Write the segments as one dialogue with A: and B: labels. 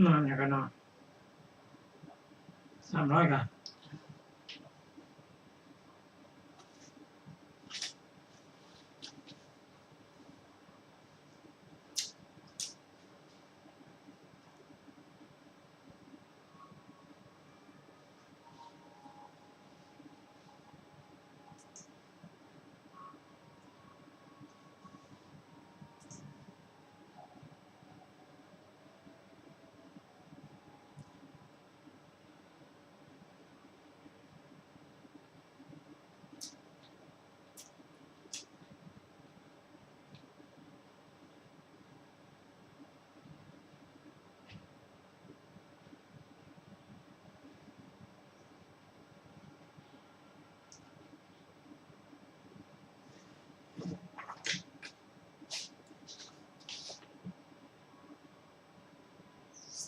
A: นอนอย่างก็นอน300กัน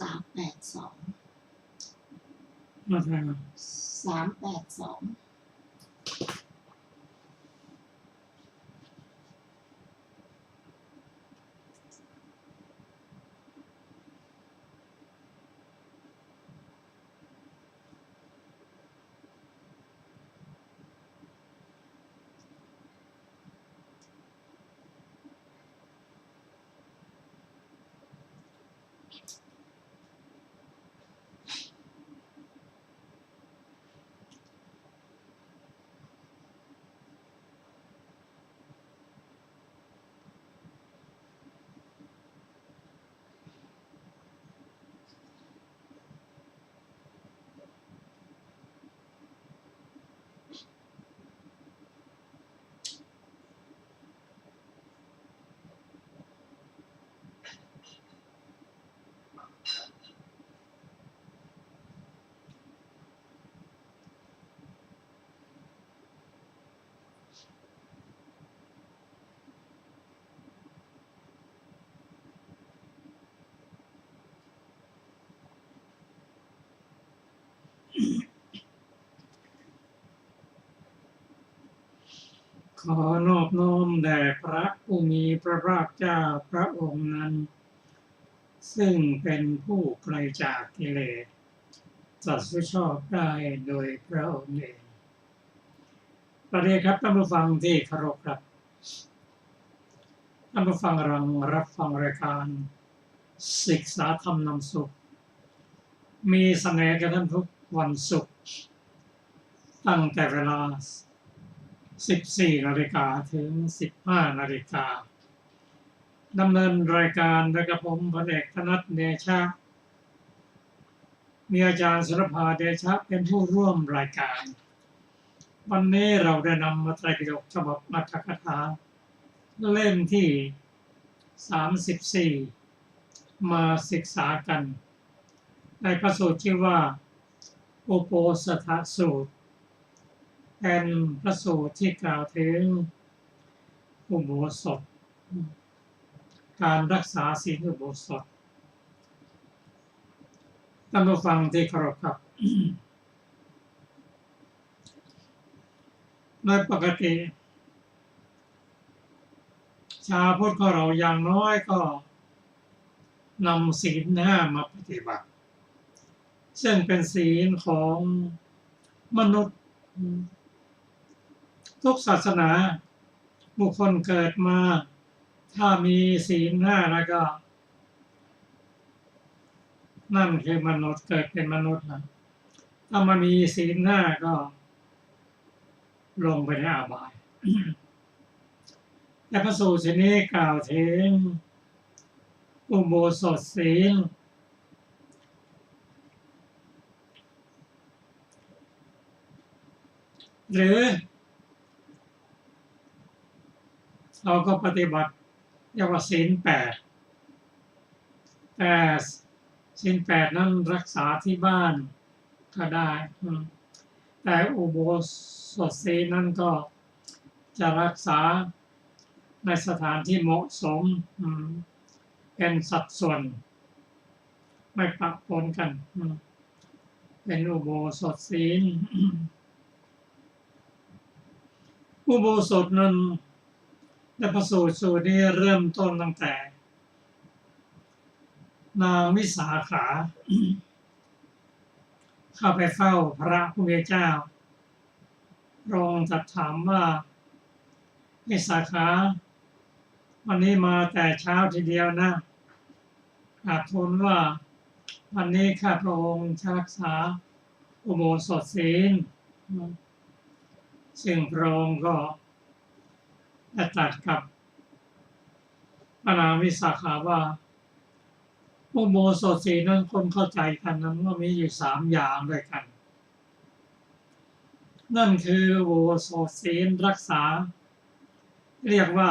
B: 382
A: มาทาง
B: 382
A: ขอนอบน้อมแด่พระผู้มีพระภาคเจ้าพระองค์นั้นซึ่งเป็นผู้ไกลจากกิเลสตรัสชอบได้โดยพระองค์เองประเดี๋ยวครับท่านผู้ฟังที่เคารพครับท่านผู้ฟังกำลังรับฟังรายการศึกษาธรรมนำสุขมีเสนอกันท่านทุกวันศุกร์ตั้งแต่เวลา14 นาฬิกาถึง 15 นาฬิกาดำเนินรายการโดยกระผมพลเอกธนัทเดชะมีอาจารย์สุรภาเดชะเป็นผู้ร่วมรายการวันนี้เราได้นำมาไตรปิฎกฉบับอรรถกถาเล่มที่34มาศึกษากันในพระสูตรชื่อว่าอุโปสถสูตรเป็นพระสูตรที่กล่าวถึงอุโบสถการรักษาศีลอุโบสถท่านผู้ฟังที่เคารพครับโดยปกติชาวพุทธของเราอย่างน้อยก็นำศีล 5มาปฏิบัติซึ่งเป็นศีลของมนุษย์ทุกศาสนาบุคคลเกิดมาถ้ามีศีล 5แล้วก็นั่นคือมนุษย์เกิดเป็นมนุษย์นะถ้ามามีศีล 5ก็ลงไปในอบายแต่พระสูตรนี้กล่าวถึงอุโบสถศีลหรือเราก็ปฏิบัติเรียกว่าศีล 8แต่ศีล 8นั้นรักษาที่บ้านก็ได้แต่อุโบสถศีลนั้นก็จะรักษาในสถานที่เหมาะสมเป็นสัดส่วนไม่ปะปนกันเป็นอุโบสถศีลอุโบสถนั้นในพระสูตรนี้เริ่มต้นตั้งแต่ นางวิสาขา เข้าไปเฝ้าพระผู้มีเจ้าพระองค์ตรัสถามว่าวิสาขาวันนี้มาแต่เช้าทีเดียวนะกราบทูลว่าวันนี้ข้าพระองค์จะรักษาอุโบสถศีลซึ่งพระองค์ก็ได้ตรัสกับพระนางวิสาขาว่าอุโบสถศีลนั้นคนเข้าใจกันนั้นว่ามีอยู่3 อย่างด้วยกันนั่นคืออุโบสถศีลรักษาเรียกว่า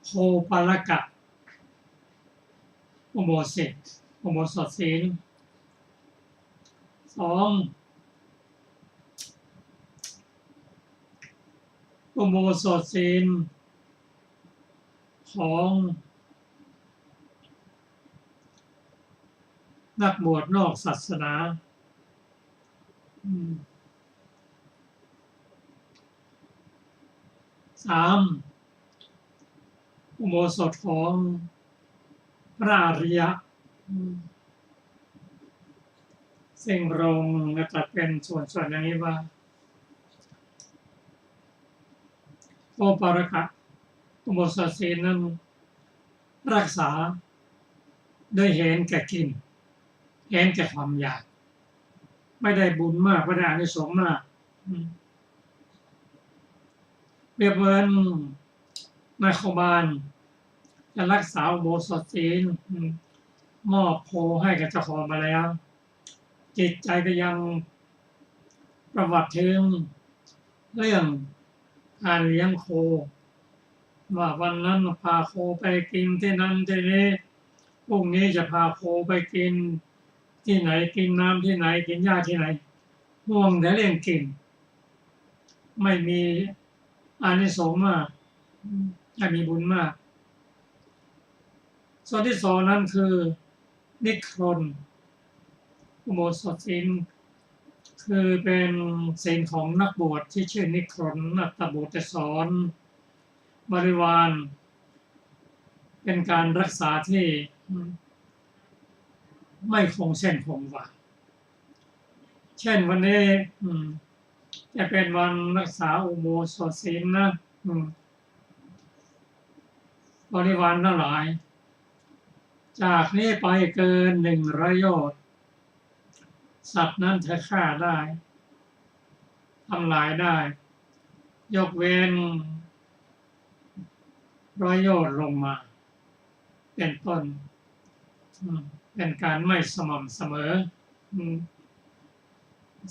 A: โภปลกะอุโบสถศีล 2. อุโบสถศีลของนักบวชนอกศาสนา 3. อุโบสถของพระอริยะซึ่งพระองค์ตรัสเป็นส่วนอย่างนี้ว่าโอปารกะอุโบสถศีลนั้นรักษาด้วยเห็นแก่กินเห็นแก่ความอยากไม่ได้บุญมากไม่ได้อานิสงส์มากเปรียบเหมือนนายขบาลจะรักษาอุโบสถศีลมอบโคให้กับเจ้าของมาแล้วจิตใจก็ยังประวัติถึงเรื่องการเลี้ยงโคว่าวันนั้นพาโคไปกินที่นั้นที่นี้พรุ่งนี้จะพาโคไปกินที่ไหนกินน้ำที่ไหนกินหญ้าที่ไหนห่วงแต่เรื่องกินไม่มีอานิสงส์มากไม่มีบุญมากส่วนที่ 2นั้นคือนิครนอุโบสถศีลคือเป็นศีลของนักบวชที่ชื่อนิครนอัตตบุตรสอนบริวารเป็นการรักษาที่ไม่คงเส้นคงวาเช่นวันนี้จะเป็นวันรักษาอุโบสถศีลนะบริวารทั้งหลายจากนี้ไปเกิน100 โยชน์สัตว์นั้นจะฆ่าได้ทำลายได้ยกเว้น100 โยชน์ลงมาเป็นต้นเป็นการไม่สม่ำเสมอ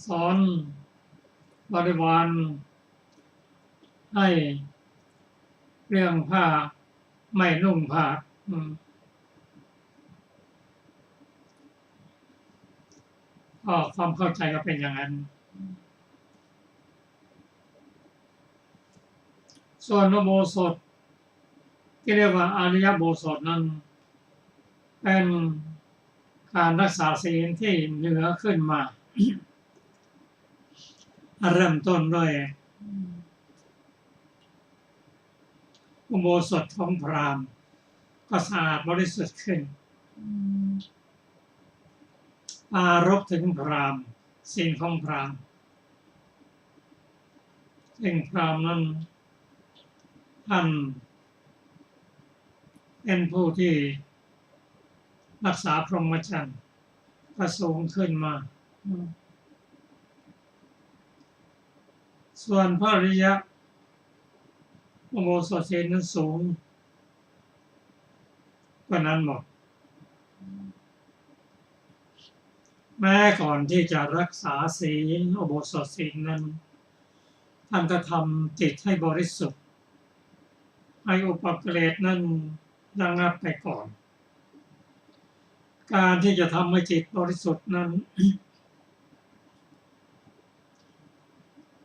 A: สอนบริวารให้เรื่องผ้าไม่นุ่งผ้าก็ความเข้าใจก็เป็นอย่างนั้นส่วนอุโบสถที่เรียกว่าอริยโบสถนั้นเป็นการรักษาศีลที่เหนือขึ้นมาเริ่มต้นด้วยอุโบสถของพราหมณ์ก็สะอาดบริสุทธิ์ขึ้นปรารภถึงพราหมณ์ศีลของพราหมณ์ซึ่งพราหมณ์นั้นท่านเป็นผู้ที่รักษาพรหมจรรย์ก็สูงขึ้นมาส่วนพระอริยะอุโบสถศีลนั้นสูงกว่านั้นหมดแม้ก่อนที่จะรักษาศีลอุโบสถศีลนั้นท่านก็ทำจิตให้บริสุทธิ์ให้อุปกิเลสนั้นระงับไปก่อนการที่จะทำให้จิตบริสุทธิ์นั้น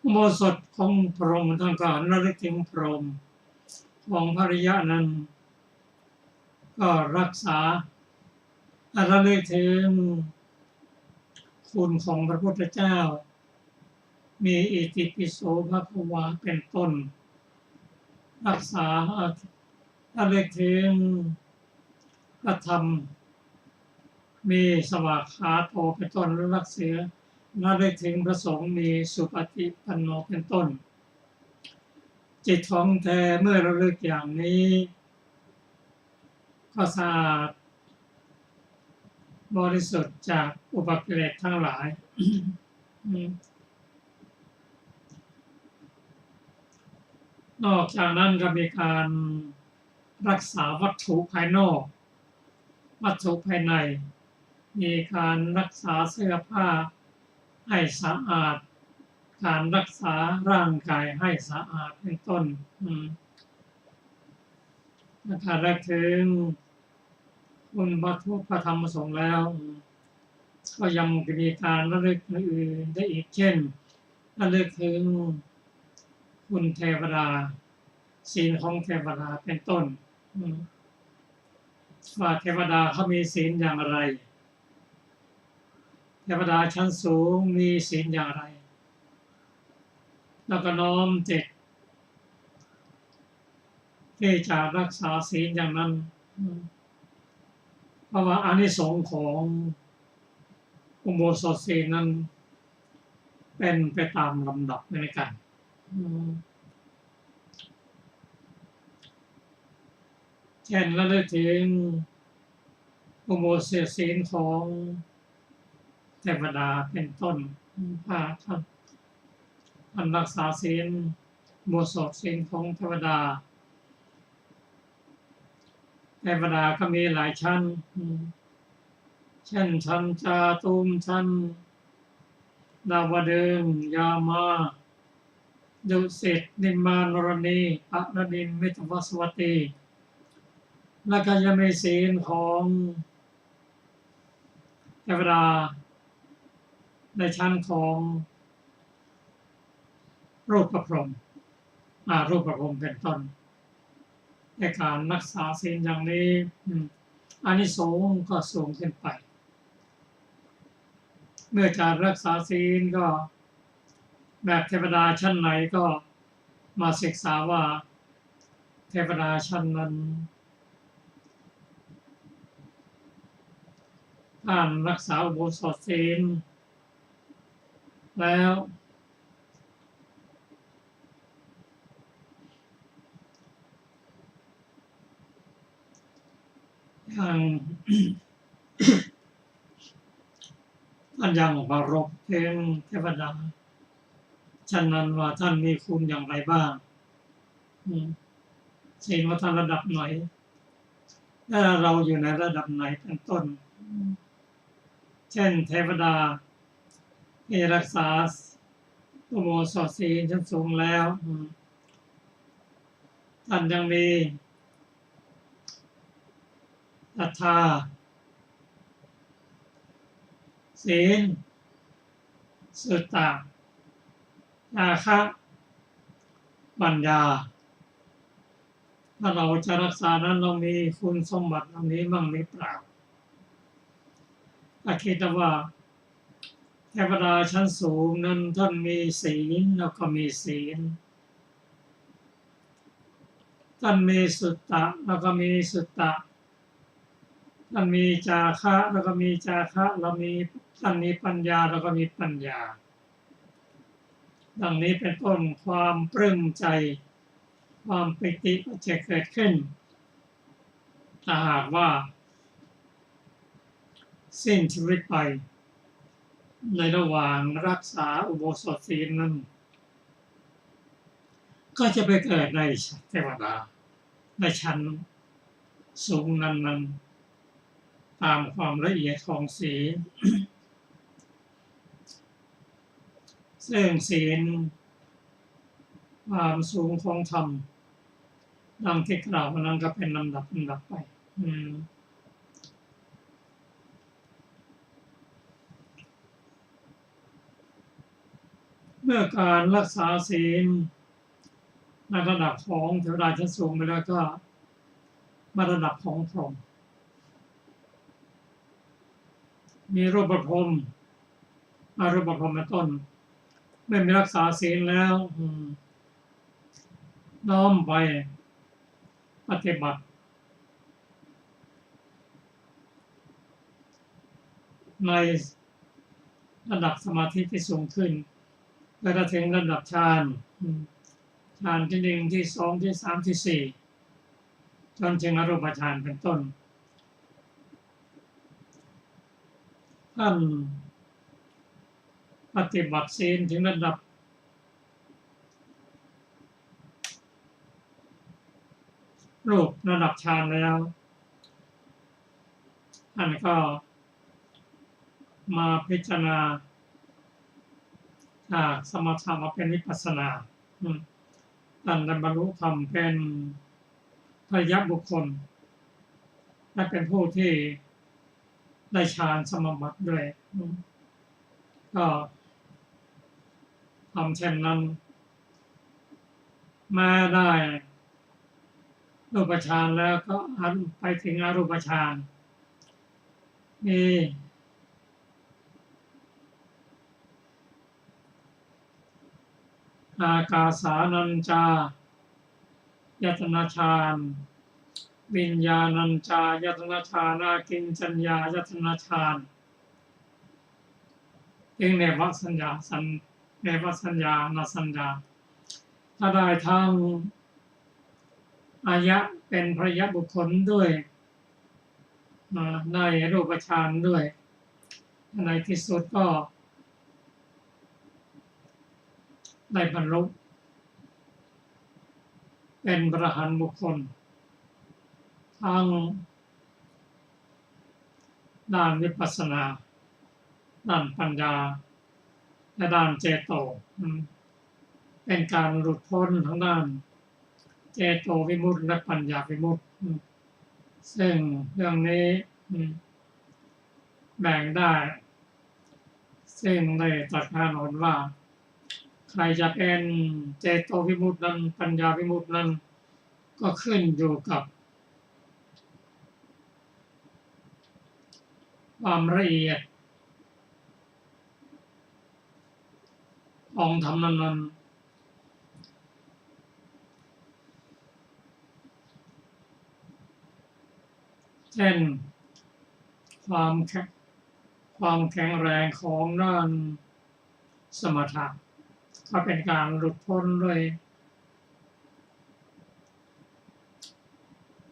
A: อุโบสถของพรหมท่านก็ระลึกถึงพรหมของพระอริยะนั้นก็รักษาระลึกถึงคุณของพระพุทธเจ้ามีอิติปิโสภควาเป็นต้นรักษาระลึกถึง พระธรรมมีสวากขาโตเป็นต้นระลึกเสือระลึกถึงพระสงฆ์มีสุปฏิปันโนเป็นต้นจิตของแท้เมื่อระลึกอย่างนี้ก็สะอาดบริสุทธิ์จากอุปกิเลสทั้งหลาย นอกจากนั้นก็มีการรักษาวัตถุภายนอกวัตถุภายในมีการรักษาเสื้อผ้าให้สะอาดการรักษาร่างกายให้สะอาดเป็นต้นถ้าระลึกถึงคุณพระพุทธพระธรรมพระสงฆ์แล้วก็ยังมีการระลึกอื่นได้อีกเช่นระลึกถึงคุณเทวดาศีลของเทวดาเป็นต้นว่าเทวดาเขามีศีลอย่างไรเทวดาชั้นสูงมีศีลอย่างไรแล้วก็น้อมจิตที่จะรักษาศีลอย่างนั้นเพราะว่าอานิสงส์ของอุโบสถศีลนั้นเป็นไปตามลำดับเหมือนกันเช่นระลึกถึงอุโบสถศีลของเทวดาเป็นต้นพระท่านรักษาศีลอุโบสถศีลของเทวดาก็มีหลายชั้นเช่นชั้นจาตุมชั้นดาวดึงส์ยามาดุสิตนิมมานรณีอรดินมิตรวสวัตตีและก็ยังมีศีลของเทวดาในชั้นของรูปประพรหมรูปประพรหมเป็นต้นในการรักษาศีลอย่างนี้อานิสงส์ก็สูงขึ้นไปเมื่อการรักษาศีลก็แบบเทวดาชั้นไหนก็มาศึกษาว่าเทวดาชั้นนั้นท่านรักษาอุโบสถศีลแล้วท่านยังปรารภเพลงเทวดาชั้นนั้นว่าท่านมีคุณอย่างไรบ้างศีลว่าท่านระดับไหนและเราอยู่ในระดับไหนเป็นต้นเช่นเทวดาที่รักษาอุโบสถศีลชั้นสูงแล้วท่านยังมีศรัทธาศีลสุตตะจาคะปัญญาถ้าเราจะรักษานั้นเรามีคุณสมบัติเหล่านี้บ้างหรือเปล่าถ้าคิดว่าเทวดาชั้นสูงนั้นท่านมีศีลแล้วก็มีศีลท่านมีสุตตะแล้วก็มีสุตตะท่านมีจาคะแล้วก็มีจาคะท่านมีปัญญาแล้วก็มีปัญญาดังนี้เป็นต้นความปลื้มใจความปิติก็จะเกิดขึ้นถ้าหากว่าสิ้นชีวิตไปในระหว่างรักษาอุโบสถศีลนั้นก็จะไปเกิดในเทวดาในชั้นสูงนั้นตามความละเอียดของศีลซึ่งศีลความสูงของธรรมดังที่กล่าวมานั้นก็เป็นลำดับไปเมื่อการรักษาศีลในระดับของเทวดาชั้นสูงไปแล้วก็มาระดับของพรหมมีรูปประพรหมรูปประพรหมเป็นต้นไม่มีรักษาศีลแล้วน้อมไปปฏิบัติ ในระดับสมาธิที่สูงขึ้นแล้วก็ถึงระดับฌานฌานที่หนึ่งที่สองที่สามที่สี่จนถึงอรูปฌานเป็นต้นท่านปฏิบัติศีลถึงระดับรูประดับฌานแล้วท่านก็มาพิจารณาจากสมถะมาเป็นวิปัสสนาท่านได้บรรลุธรรมเป็นพระยะบุคคลและเป็นผู้ที่ได้ฌานสมาบัติด้วยก็ทำเช่นนั้นมาได้รูปฌานแล้วก็ไปถึงอรูปฌานมีอากาสานัญจายตนะฌานวิญญาณัญจายตนะฌานอากิญจัญญายตนะฌานเนวสัญญาเนวสัญญาณสัญญาถ้าได้ทางอายะเป็นพระยะบุคคลด้วยในรูปฌานด้วยในที่สุดก็ได้บรรลุเป็นพระอรหันต์บุคคลทั้งด้านวิปัสสนาด้านปัญญาและด้านเจโตเป็นการหลุดพ้นทั้งด้านเจโตวิมุตติและปัญญาวิมุตติซึ่งเรื่องนี้แบ่งได้ซึ่งได้ตรัสกำหนดว่าใครจะเป็นเจโตวิมุตตินั้นปัญญาวิมุตตินั้นก็ขึ้นอยู่กับความละเอียดของธรรมนั้นเช่นความแข็งแรงของด้านสมถะก็เป็นการหลุดพ้นด้วย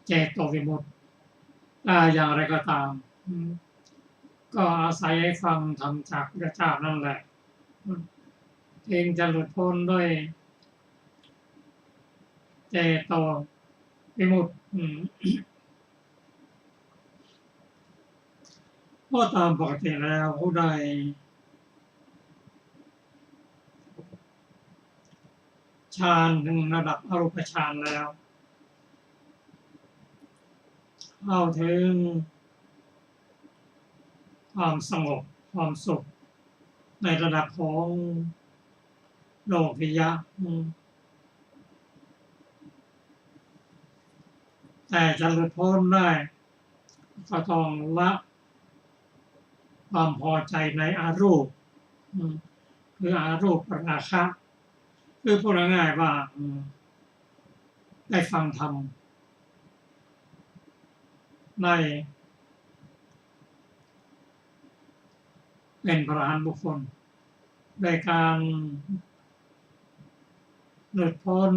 A: เจโตวิมุตติอย่างไรก็ตามก็อาศัยฟังธรรมจากพระเจ้านั่นแหละเองจะหลุดพ้นด้วยเจโตวิมุตติเพราะตามปกติแล้วผู้ใดฌานถึงระดับอรูปฌานแล้วเข้าถึงความสงบความสุขในระดับของโลกิยะแต่จะหลุดพ้นได้ก็ต้องละความพอใจในอารูปคืออารูปราคะคือพูดง่ายๆว่าได้ฟังธรรมได้เป็นพระอรหันต์บุคคลโดยการหลุดพ้น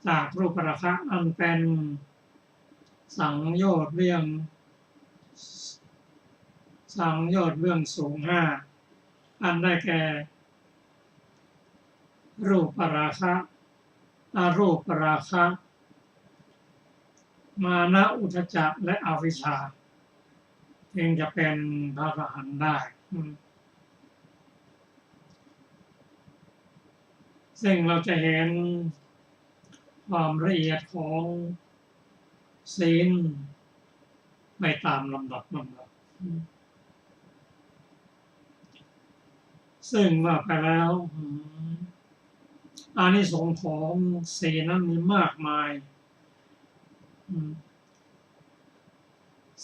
A: จากรูปราคะอันเป็นสังโยชน์เรื่องสูงห้าอันได้แก่รูปราคะอรูปราคะมานะอุทธัจจะและอวิชชาจึงจะเป็นพระอรหันต์ได้ซึ่งเราจะเห็นความละเอียดของศีลไปตามลำดับซึ่งว่าไปแล้วอานิสงส์ของศีลนั้นมีมากมาย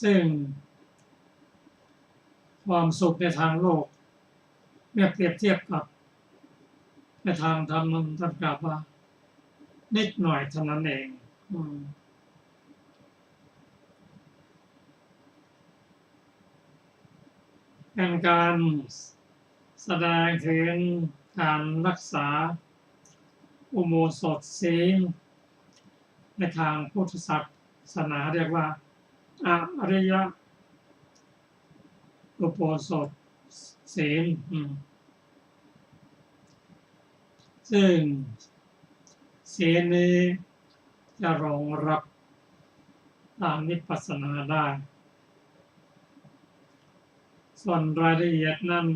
A: ซึ่งความสุขในทางโลกเมื่อเปรียบเทียบกับในทางธรรมนั้นท่านกล่าวว่านิดหน่อยเท่านั้นเอง เป็นการแสดงถึงการรักษาอุโบสถศีลในทางพุทธศาสนาเรียกว่าอริยอุโบสถศีลซึ่งศีลนี้จะรองรับตามวิปัสสนาได้ ส่วนรายละเอียดนั้น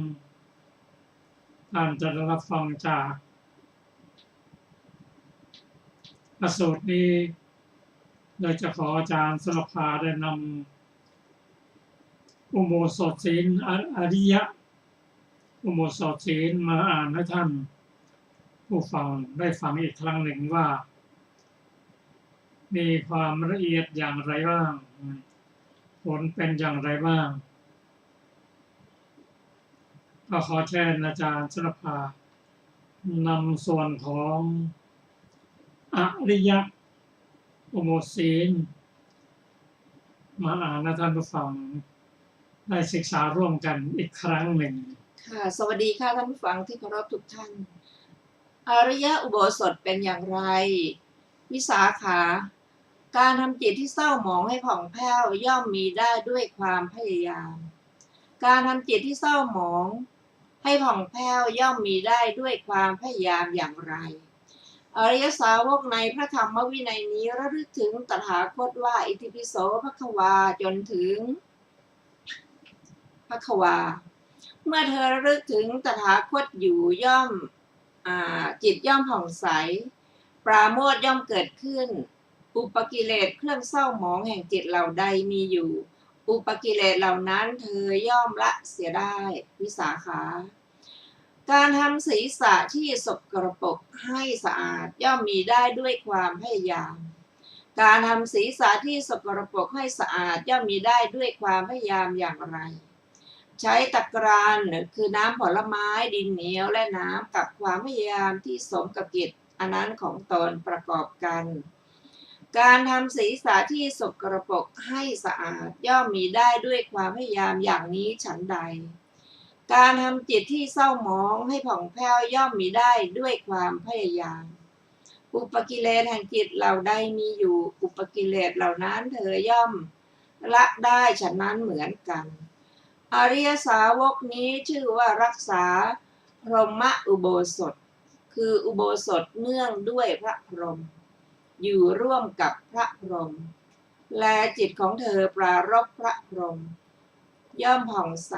A: ท่านจะได้รับฟังจากพระสูตรนี้โดยจะขออาจารย์สรภาได้นำอุโบสถศีลอริยอุโบสถศีลมาอ่านให้ท่านผู้ฟังได้ฟังอีกครั้งหนึ่งว่ามีความละเอียดอย่างไรบ้างผลเป็นอย่างไรบ้างก็ขอเชิญอาจารย์สรภานำส่วนของอริยอุโบสถศีลมาอ่านให้ท่านผู้ฟังได้ศึกษาร่วมกันอีกครั้งหนึ่ง
B: ค่ะสวัสดีค่ะท่านผู้ฟังที่เคารพทุกท่านอริยอุโบสถเป็นอย่างไรวิสาขาการทำจิตที่เศร้าหมองให้ผ่องแผ้วย่อมมีได้ด้วยความพยายามการทำจิตที่เศร้าหมองให้ผ่องแผ้วย่อมมีได้ด้วยความพยายามอย่างไรอริยสาวกในพระธรรมวินัยนี้ระลึกถึงตถาคตว่าอิติปิโสภควาจนถึงภควาเมื่อเธอระลึกถึงตถาคตอยู่ย่อมจิตย่อมผ่องใสปราโมทย์ย่อมเกิดขึ้นอุปกิเลสเครื่องเศร้าหมองแห่งจิตเหล่าใดมีอยู่อุปกิเลสเหล่านั้นเธอย่อมละเสียได้วิสาขาการทำศีรษะที่สกปรกให้สะอาดย่อมมีได้ด้วยความพยายามการทำศีรษะที่สกปรกให้สะอาดย่อมมีได้ด้วยความพยายามอย่างไรใช้ตะกร้านคือน้ำผลไม้ดินเหนียวและน้ำกับความพยายามที่สมกับกิจอันนั้นของตนประกอบกันการทำศีรษะที่สกปรกให้สะอาดย่อมมีได้ด้วยความพยายามอย่างนี้ฉันใดการทำจิตที่เศร้าหมองให้ผ่องแผ้วย่อมมีได้ด้วยความพยายามอุปกิเลสแห่งจิตเหล่าใดมีอยู่อุปกิเลสเหล่านั้นเธอย่อมละได้ฉะนั้นเหมือนกันอริยสาวกนี้ชื่อว่ารักษาพรหมอุโบสถคืออุโบสถเนื่องด้วยพระพรหมอยู่ร่วมกับพระพรหมและจิตของเธอปรารภพระพรหมย่อมผ่องใส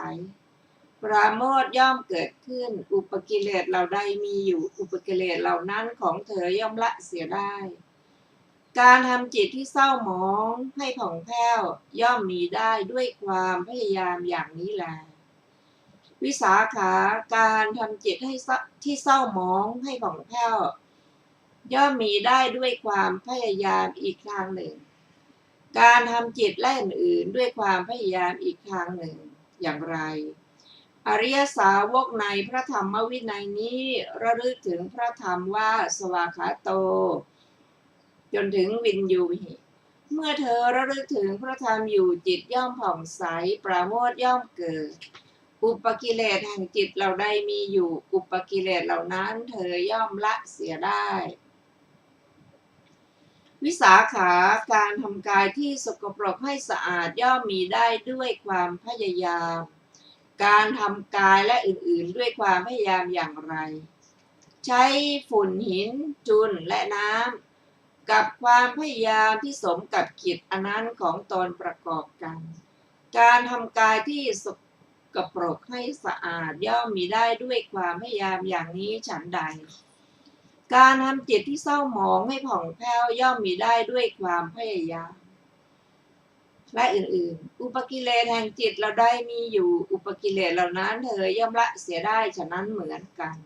B: ปราโมทย์ย่อมเกิดขึ้นอุปกิเลสเหล่าใดมีอยู่อุปกิเลสเหล่านั้นของเธอย่อมละเสียได้การทำจิตที่เศร้าหมองให้ผ่องแผ้วย่อมมีได้ด้วยความพยายามอย่างนี้แลวิสาขาการทำจิตที่เศร้าหมองให้ผ่องแผ้วย่อมมีได้ด้วยความพยายามอีกทางหนึ่งการทำจิตและอื่นๆด้วยความพยายามอีกทางหนึ่งอย่างไรอริยสาวกในพระธรรมวินัยนี้ระลึกถึงพระธรรมว่าสวากขาโตจนถึงวินยูหิเมื่อเธอระลึกถึงพระธรรมอยู่จิตย่อมผ่องใสปราโมทย์ย่อมเกิดอุปกิเลสแห่งจิตเหล่าใดมีอยู่อุปกิเลสเหล่านั้นเธอย่อมละเสียได้วิสาขาการทำกายที่สกปรกให้สะอาดย่อมมีได้ด้วยความพยายามการทำกายและอื่นๆด้วยความพยายามอย่างไรใช้ฝุ่นหินจุลและน้ำกับความพยายามที่สมกับกิจอันนั้นของตนประกอบกันการทำกายที่สกปรกให้สะอาดย่อมมีได้ด้วยความพยายามอย่างนี้ฉันใดการทำจิตที่เศร้าหมองให้ผ่องแผ้วย่อมมีได้ด้วยความพยายามและอื่นๆอุปกิเลสแห่งจิตเราได้มีอยู่อุปกิเลสเหล่านั้นเธอย่อมละเสียได้ฉะนั้นเหมือนกัน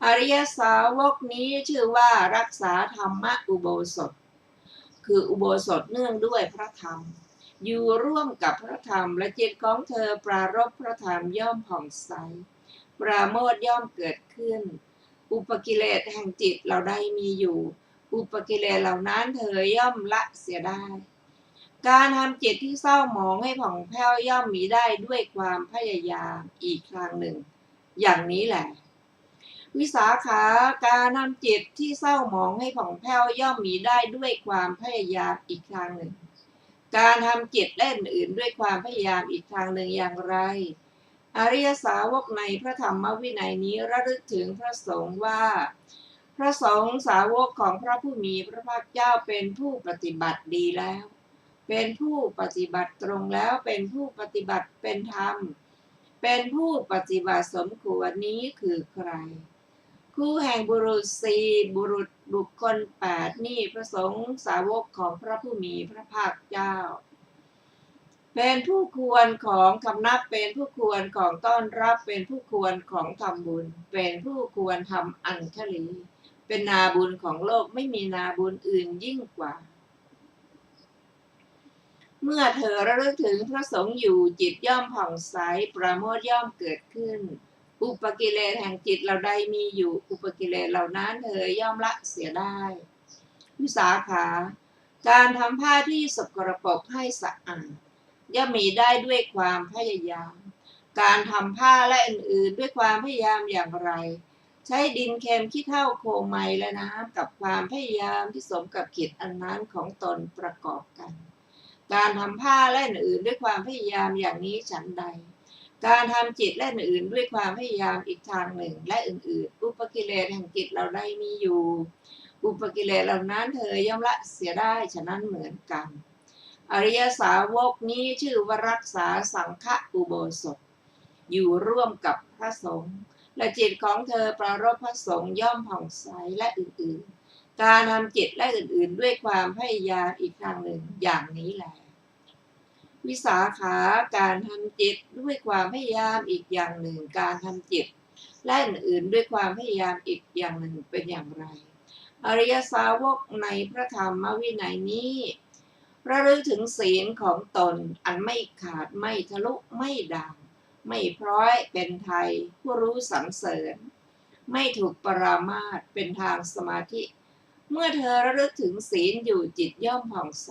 B: อริยสาวกนี้ชื่อว่ารักษาธรรมอุโบสถคืออุโบสถเนื่องด้วยพระธรรมอยู่ร่วมกับพระธรรมและจิตของเธอปรารภพระธรรมย่อมผ่องใสปราโมทย์ย่อมเกิดขึ้นอุปกิเลสแห่งจิตเราได้มีอยู่อุปกิเลสเหล่านั้นเธอย่อมละเสียได้ การทำจิตที่เศร้าหมองให้ผ่องแผ้วย่อมมีได้ด้วยความพยายามอีกทางหนึ่งอย่างนี้แหละวิสาขาการทำจิตที่เศร้าหมองให้ผ่องแผ้วย่อมมีได้ด้วยความพยายามอีกทางหนึ่งการทำจิตและอื่นด้วยความพยายามอีกทางหนึ่งอย่างไรอริยสาวกในพระธรรมวินัยนี้ระลึกถึงพระสงฆ์ว่าพระสงฆ์สาวกของพระผู้มีพระภาคเจ้าเป็นผู้ปฏิบัติดีแล้วเป็นผู้ปฏิบัติตรงแล้วเป็นผู้ปฏิบัติเป็นธรรมเป็นผู้ปฏิบัติสมควรนี้คือใครคู่แห่งบุรุษสี่บุคคล8นี่พระสงฆ์สาวกของพระผู้มีพระภาคเจ้าเป็นผู้ควรของคำนับเป็นผู้ควรของต้อนรับเป็นผู้ควรของทำบุญเป็นผู้ควรทำอัญชลีเป็นนาบุญของโลกไม่มีนาบุญอื่นยิ่งกว่าเมื่อเธอระลึกถึงพระสงฆ์อยู่จิตย่อมผ่องใสประโมทย่อมเกิดขึ้นอุปกิเลสแห่งจิตเราใดมีอยู่อุปกิเลสเหล่านั้นเธอย่อมละเสียได้วิสาขาการทำผ้าที่สกปรกให้สะอาดย่อมมีได้ด้วยความพยายามการทำผ้าและอื่นๆด้วยความพยายามอย่างไรใช้ดินเค็มขี้เถ้าโคไมและน้ำกับความพยายามที่สมกับกิจอันนั้นของตนประกอบกันการทำผ้าและอื่นด้วยความพยายามอย่างนี้ฉันใดการทำจิตและอื่นด้วยความพยายามอีกทางหนึ่งและอื่นๆอุปกิเลสแห่งจิตเราได้มีอยู่อุปกิเลสเหล่านั้นเธอย่อมละเสียได้ฉะนั้นเหมือนกันอริยสาวกนี้ชื่อว่ารักษาสังฆอุโบสถอยู่ร่วมกับพระสงฆ์และจิตของเธอประรบพระสงฆ์ย่อมผ่องใสและอื่นๆการทำจิตและอื่นๆด้วยความพยายามอีกทางหนึ่งอย่างนี้แหละวิสาขาการทำจิตด้วยความพยายามอีกอย่างหนึ่งการทำจิตและอื่นๆด้วยความพยายามอีกอย่างหนึ่งเป็นอย่างไรอริยสาวกในพระธรรมวินัยนี้ระลึกถึงศีลของตนอันไม่ขาดไม่ทะลุไม่ด่างไม่พร้อยเป็นไทยผู้รู้สรรเสริญไม่ถูกปรามาสเป็นทางสมาธิเมื่อเธอระลึกถึงศีลอยู่จิตย่อมผ่องใส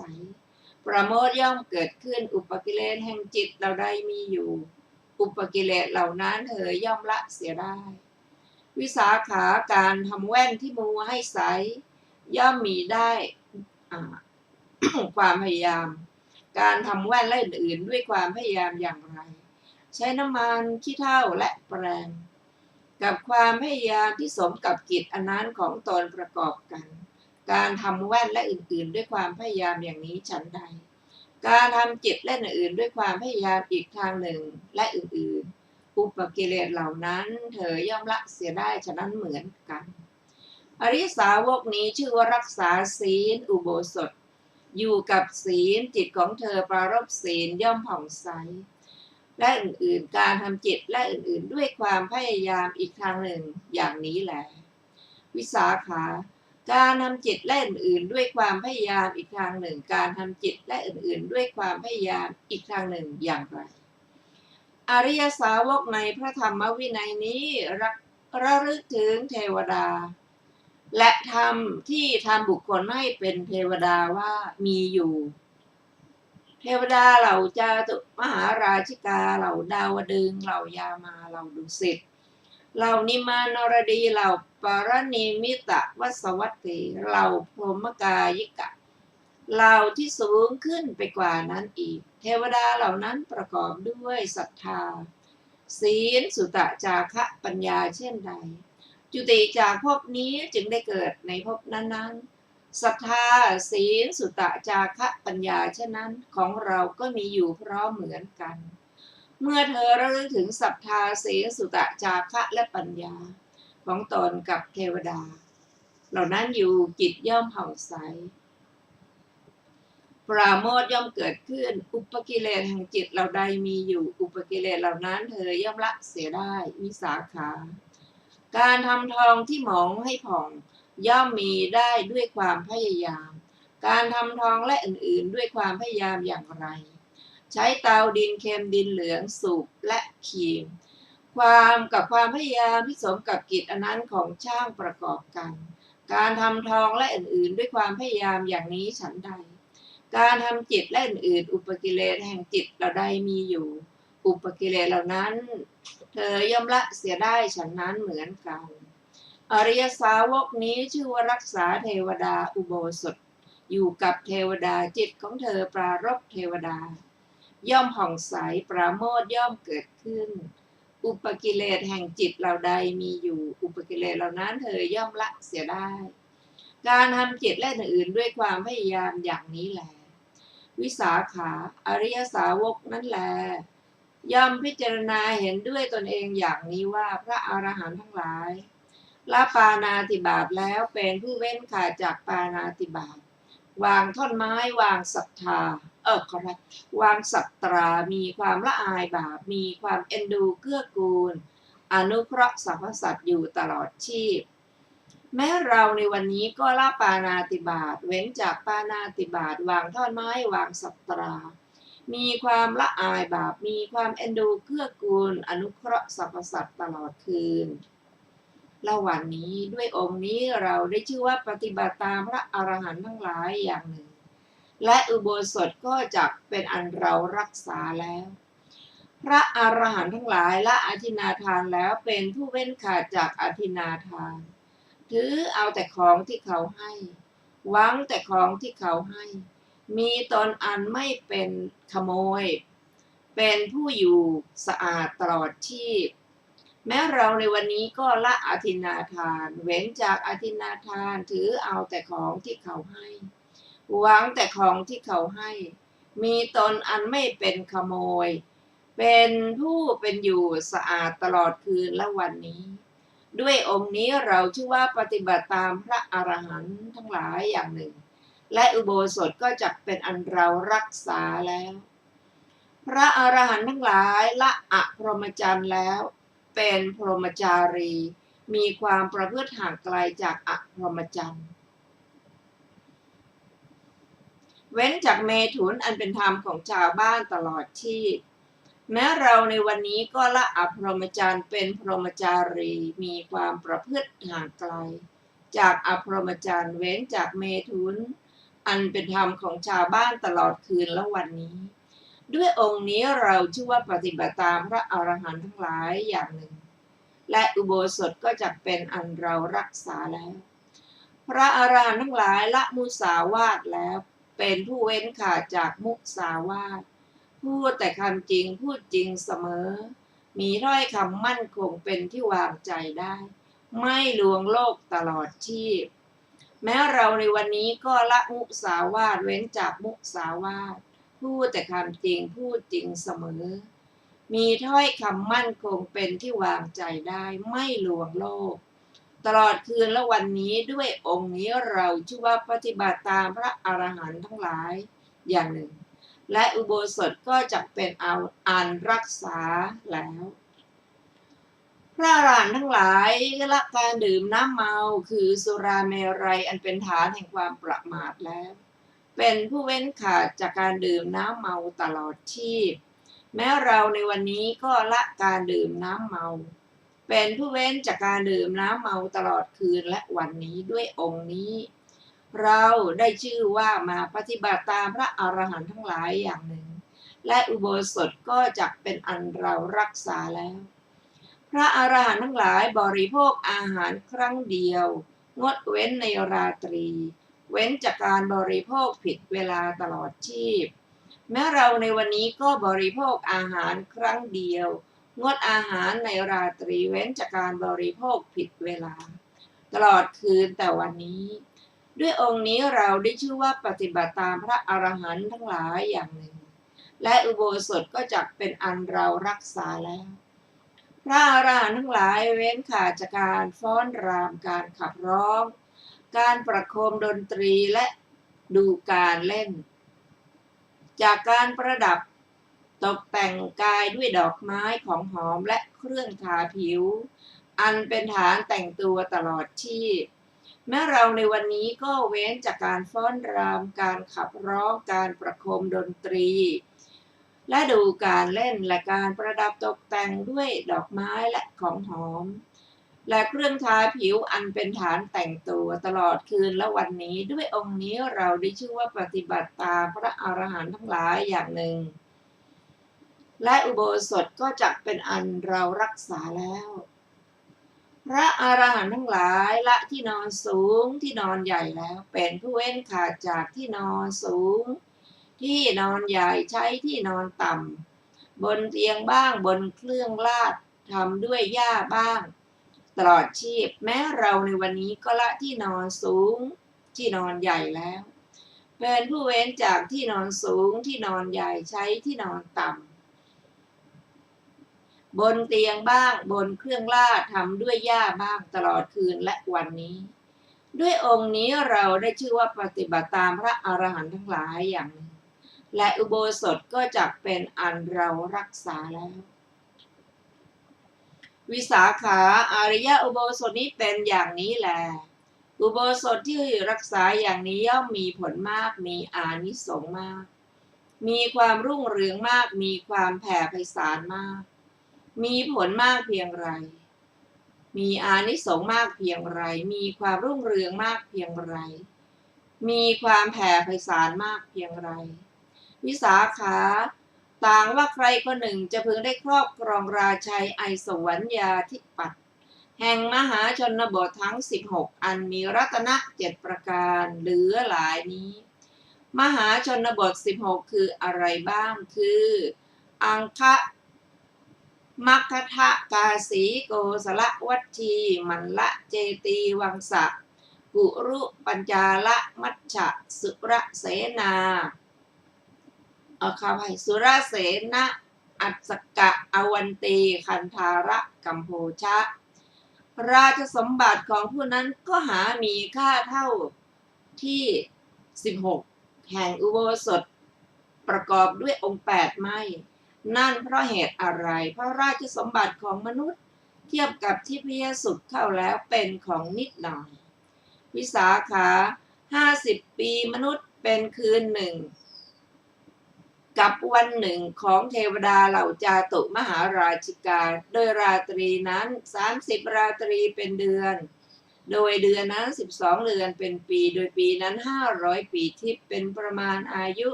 B: ประโมทย่อมเกิดขึ้นอุปกิเลสแห่งจิตเราใดมีอยู่อุปกิเลสเหล่านั้นเธอย่อมละเสียได้วิสาขาการทำแว่นที่มัวให้ใสย่อมมีได้ ความพยายามการทำแว่นและอื่นๆด้วยความพยายามอย่างไรใช้น้ำมันขี้เถ้าและแปรงกับความพยายามที่สมกับกิจอันนั้นของตนประกอบกันการทำแว่นและอื่นๆด้วยความพยายามอย่างนี้ฉันใดการทำจิตและอื่นๆด้วยความพยายามอีกทางหนึ่งและอื่นๆอุปกิเลสเหล่านั้นเธอย่อมละเสียได้ฉะนั้นเหมือนกันอริยสาวกนี้ชื่อว่ารักษาศีลอุโบสถอยู่กับศีลจิตของเธอปรารภศีลย่อมผ่องใสและอื่นๆการทำจิตและอื่นๆด้วยความพยายามอีกทางหนึ่งอย่างนี้แหละวิสาขาการทำจิตและอื่นๆด้วยความพยายามอีกทางหนึ่งการทำจิตและอื่นๆด้วยความพยายามอีกทางหนึ่งอย่างไรอริยสาวกในพระธรรมวินัยนี้ระลึกถึงเทวดาและธรรมที่ทำบุคคลให้เป็นเทวดาว่ามีอยู่เทวดาเหล่าจาตุมหาราชิกาเหล่าดาวดึงส์เหล่ายามาเหล่าดุสิตเหล่านิมานรดีเหล่าปารณิมิตะวสวัตถีเหล่าพรหมกายิกะเหล่าที่สูงขึ้นไปกว่านั้นอีกเทวดาเหล่านั้นประกอบด้วยศรัทธาศีลสุตะจาคะปัญญาเช่นใดจุติจากภพนี้จึงได้เกิดในภพนั้นๆศรัทธาศีลสุตะจาคะปัญญาเช่นนั้นของเราก็มีอยู่พร้อมเหมือนกันเมื่อเธอระลึกถึงศรัทธาศีลสุตะจาคะและปัญญาของตนกับเทวดาเหล่านั้นอยู่จิตย่อมผ่องใสปราโมทย์ย่อมเกิดขึ้นอุปกิเลสแห่งจิตเราใดมีอยู่อุปกิเลสเหล่านั้นเธอย่อมละเสียได้วิสาขาการทำทองที่หมองให้ผ่องย่อมมีได้ด้วยความพยายามการทำทองและอื่นๆด้วยความพยายามอย่างไรใช้เตาดินเค็มดินเหลืองสูบและครีมความพยายามที่สมกับกิจอันนั้นของช่างประกอบกันการทำทองและอื่นๆด้วยความพยายามอย่างนี้ฉันใด การทำจิตและอื่นๆอุปกิเลสแห่งจิตเราใดมีอยู่ อุปกิเลสเหล่านั้นเธอย่อมละเสียได้ฉันนั้นเหมือนกัน อริยสาวกนี้ชื่อว่ารักษาเทวดาอุโบสถอยู่กับเทวดาจิตของเธอปรารภเทวดาย่อมผ่องใสปราโมทย์ย่อมเกิดขึ้น อุปกิเลสแห่งจิตเหล่าใดมีอยู่ อุปกิเลสเหล่านั้นเธอย่อมละเสียได้ การทำจิตและอื่นด้วยความพยายามอย่างนี้แหละวิสาขาอริยสาวกนั้นแลย่อมพิจารณาเห็นด้วยตนเองอย่างนี้ว่าพระอรหันต์ทั้งหลายละปาณาติบาตแล้วเป็นผู้เว้นขาดจากปาณาติบาตวางท่อนไม้วางศรัทธาครับวางสัตรา มีความละอายบาปมีความเอ็นดูเกื้อกูลอนุเคราะห์สรรพสัตว์อยู่ตลอดชีพแม้เราในวันนี้ก็ละปาณาติบาตเว้นจากปาณาติบาตวางท่อนไม้วางสัตรา มีความละอายบาปมีความเอ็นดูเกื้อกูลอนุเคราะห์สรรพสัตว์ตลอดคืนละวันนี้ด้วยองค์นี้เราได้ชื่อว่าปฏิบัติตามพระอรหันต์ทั้งหลายอย่างหนึ่งและอุโบสถก็จักเป็นอันเรารักษาแล้วพระอรหันต์ทั้งหลายละอธินาทานแล้วเป็นผู้เว้นขาดจากอธินาทานถือเอาแต่ของที่เขาให้หวังแต่ของที่เขาให้มีตนอันไม่เป็นขโมยเป็นผู้อยู่สะอาดตลอดชีพแม้เราในวันนี้ก็ละอธินาทานเว้นจากอธินาทานถือเอาแต่ของที่เขาให้หวังแต่ของที่เขาให้มีตนอันไม่เป็นขโมยเป็นผู้เป็นอยู่สะอาดตลอดคืนและวันนี้ด้วยองค์นี้เราชื่อว่าปฏิบัติตามพระอรหันต์ทั้งหลายอย่างหนึ่งและอุโบสถก็จักเป็นอันเรารักษาแล้วพระอรหันต์ทั้งหลายละอพรหมจรรย์แล้วเป็นพรหมจารีมีความประพฤติห่างไกลจากอพรหมจรรย์เว้นจากเมถุนอันเป็นธรรมของชาวบ้านตลอดชีพแม้เราในวันนี้ก็ละอพรหมจรรย์เป็นพรหมจารีมีความประพฤติห่างไกลจากอพรหมจรรย์เว้นจากเมถุนอันเป็นธรรมของชาวบ้านตลอดคืนและวันนี้ด้วยองค์นี้เราชื่อว่าปฏิบัติตามพระอรหันต์ทั้งหลายอย่างหนึ่งและอุโบสถก็จะเป็นอันเรารักษาแล้วพระอรหันต์ทั้งหลายละมุสาวาทแล้วเป็นผู้เว้นขาดจากมุสาวาทพูดแต่คำจริงพูดจริงเสมอมีถ้อยคำมั่นคงเป็นที่วางใจได้ไม่ลวงโลกตลอดชีพแม้เราในวันนี้ก็ละมุสาวาทเว้นจากมุสาวาทพูดแต่คำจริงพูดจริงเสมอมีถ้อยคำมั่นคงเป็นที่วางใจได้ไม่ลวงโลกตลอดคืนและวันนี้ด้วยองค์นี้เราชื่อว่าปฏิบัติตามพระอรหันต์ทั้งหลายอย่างหนึ่งและอุโบสถก็จะเป็นอันรักษาแล้วพระอรหันต์ทั้งหลายละการดื่มน้ำเมาคือสุราเมรัยอันเป็นฐานแห่งความประมาทแล้วเป็นผู้เว้นขาดจากการดื่มน้ำเมาตลอดชีพแม้เราในวันนี้ก็ละการดื่มน้ำเมาเป็นผู้เว้นจากการดื่มน้ำเมาตลอดคืนและวันนี้ด้วยองค์นี้เราได้ชื่อว่ามาปฏิบัติตามพระอรหันต์ทั้งหลายอย่างหนึ่งและอุโบสถก็จะเป็นอันเรารักษาแล้วพระอรหันต์ทั้งหลายบริโภคอาหารครั้งเดียวงดเว้นในราตรีเว้นจากการบริโภคผิดเวลาตลอดชีพแม้เราในวันนี้ก็บริโภคอาหารครั้งเดียวงดอาหารในราตรีเว้นจากการบริโภคผิดเวลาตลอดคืนแต่วันนี้ด้วยองค์นี้เราได้ชื่อว่าปฏิบัติตามพระอรหันต์ทั้งหลายอย่างหนึ่งและอุโบสถก็จักเป็นอันเรารักษาแล้วพระอรหันต์ทั้งหลายเว้นขาดจากการฟ้อนรำการขับร้องการประโคมดนตรีและดูการเล่นจากการประดับตกแต่งกายด้วยดอกไม้ของหอมและเครื่องทาผิวอันเป็นฐานแต่งตัวตลอดชีพแม้เราในวันนี้ก็เว้นจากการฟ้อนรำการขับร้องการประโคมดนตรีและดูการเล่นและการประดับตกแต่งด้วยดอกไม้และของหอม และเครื่องทาผิวอันเป็นฐานแต่งตัวตลอดคืนและวันนี้ด้วยองค์นี้เราได้ชื่อว่าปฏิบัติตามพระอรหันต์ทั้งหลายอย่างหนึ่งและอุโบสถก็จักเป็นอันเรารักษาแล้วพระอรหันต์ทั้งหลายละที่นอนสูงที่นอนใหญ่แล้วเป็นผู้เว้นขาดจากที่นอนสูงที่นอนใหญ่ใช้ที่นอนต่ำบนเตียงบ้างบนเครื่องลาดทำด้วยหญ้าบ้างตลอดชีพแม้เราในวันนี้ก็ละที่นอนสูงที่นอนใหญ่แล้วเป็นผู้เว้นจากที่นอนสูงที่นอนใหญ่ใช้ที่นอนต่ำบนเตียงบ้างบนเครื่องลาดทำด้วยหญ้าบ้างตลอดคืนและวันนี้ด้วยองค์นี้เราได้ชื่อว่าปฏิบัติตามพระอรหันต์ทั้งหลายอย่างหนึ่งและอุโบสถก็จักเป็นอันเรารักษาแล้ววิสาขาอาริยอุโบสถนี้เป็นอย่างนี้แลอุโบสถที่รักษาอย่างนี้ย่อมมีผลมากมีอานิสงส์มากมีความรุ่งเรืองมากมีความแผ่ไพศาลมากมีผลมากเพียงไรมีอานิสงส์มากเพียงไรมีความรุ่งเรืองมากเพียงไรมีความแผ่ไพศาลมากเพียงไรวิสาขาต่างว่าใครคนหนึ่งจะพึงได้ครอบครองราชัยไอสวรรยาธิปัตย์แห่งมหาชนบททั้ง16อันมีรัตนะ7ประการเหลือหลายนี้มหาชนบท16คืออะไรบ้างคืออังคะมัคคทะกาสีโกสละวัตถีมันละเจตีวังสะกุรุปัญจาละมัชฉะสุระเสนาสุรเสนะอัสสกะอวันตีคันธาระกัมโพชะราชสมบัติของผู้นั้นก็หามีค่าเท่าที่16แห่งอุโบสถประกอบด้วยองค์8ไม่นั่นเพราะเหตุอะไรเพราะราชสมบัติของมนุษย์เทียบกับทิพยสุขเข้าแล้วเป็นของนิดหน่อยวิสาขา50 ปีมนุษย์เป็นคืนหนึ่งกับวันหนึ่งของเทวดาเหล่าจาตุมหาราชิกาโดยราตรีนั้น30ราตรีเป็นเดือนโดยเดือนนั้น12เดือนเป็นปีโดยปีนั้น500ปีทิพย์เป็นประมาณอายุ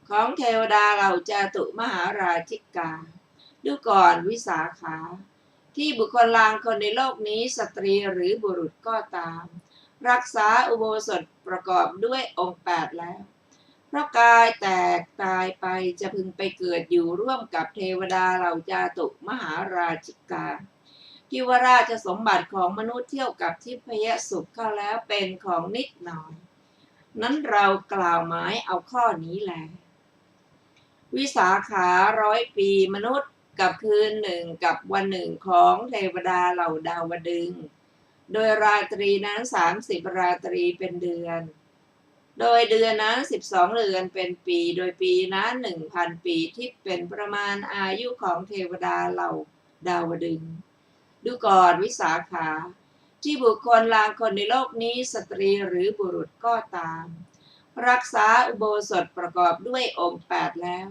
B: ของเทวดาเหล่าจาตุมหาราชิกาดูก่อนวิสาขาที่บุคคลลางคนในโลกนี้สตรีหรือบุรุษก็ตามรักษาอุโบสถประกอบด้วยองค์8แล้วเพราะกายแตกตายไปจะพึงไปเกิดอยู่ร่วมกับเทวดาเหล่าจาตุมหาราชิกาที่ว่าราชสมบัติของมนุษย์เที่ยวกับทิพยสุขเข้าแล้วเป็นของนิดหน่อยนั้นเรากล่าวหมายเอาข้อนี้แลวิสาขา100 ปีมนุษย์กับคืนหนึ่งกับวันหนึ่งของเทวดาเหล่าดาวดึงส์โดยราตรีนั้น30ราตรีเป็นเดือนโดยเดือนนั้น12เดือนเป็นปีโดยปีนั้น1,000 ปีที่เป็นประมาณอายุของเทวดาเหล่าดาวดึงส์ดูก่อนวิสาขาที่บุคคลลางคนในโลกนี้สตรีหรือบุรุษก็ตามรักษาอุโบสถประกอบด้วยองค์8แล้ว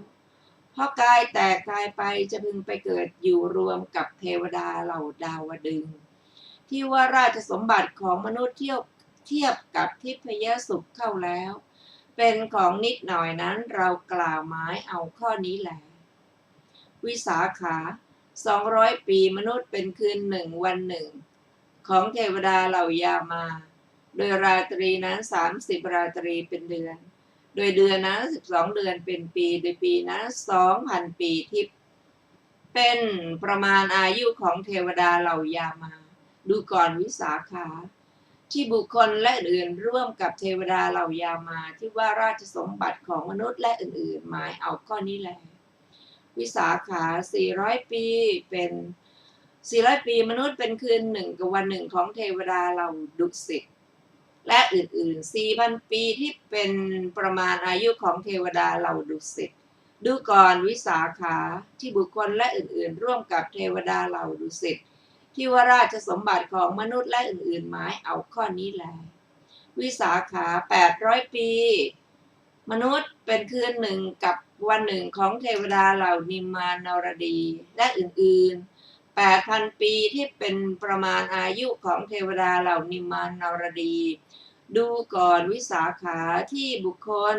B: เพราะกายแตกกายไปจะพึงไปเกิดอยู่รวมกับเทวดาเหล่าดาวดึงส์ที่ว่าราชสมบัติของมนุษย์เทียบกับทิพยสุขเข้าแล้วเป็นของนิดหน่อยนั้นเรากล่าวหมายเอาข้อนี้แหละวิสาขา200 ปีมนุษย์เป็นคืนหนึ่งวันหนึ่งของเทวดาเหล่ายามาโดยราตรีนั้น30ราตรีเป็นเดือนโดยเดือนนั้น12เดือนเป็นปีโดยปีนั้น2,000 ปีทิพย์เป็นประมาณอายุของเทวดาเหล่ายามาดูก่อนวิสาขาที่บุคคลและอื่นร่วมกับเทวดาเหล่ายามาที่ว่าราชสมบัติของมนุษย์และอื่นๆหมายเอาข้อนี้แหละวิสาขา400 ปีเป็น400 ปีมนุษย์เป็นคืนหนึ่งกับวันหนึ่งของเทวดาเหล่าดุสิตและอื่นๆ 4,000 ปีที่เป็นประมาณอายุของเทวดาเหล่าดุสิตดูก่อนวิสาขาที่บุคคลและอื่นๆร่วมกับเทวดาเหล่าดุสิตที่ว่าราชสมบัติของมนุษย์และอื่นๆหมายเอาข้อนี้แลวิสาขา800 ปีมนุษย์เป็นคืนหนึ่งกับวันหนึ่งของเทวดาเหล่านิมมานรดีและอื่นๆ 8,000 ปีที่เป็นประมาณอายุของเทวดาเหล่านิมานนรดี ดูก่อนวิสาขาที่บุคคล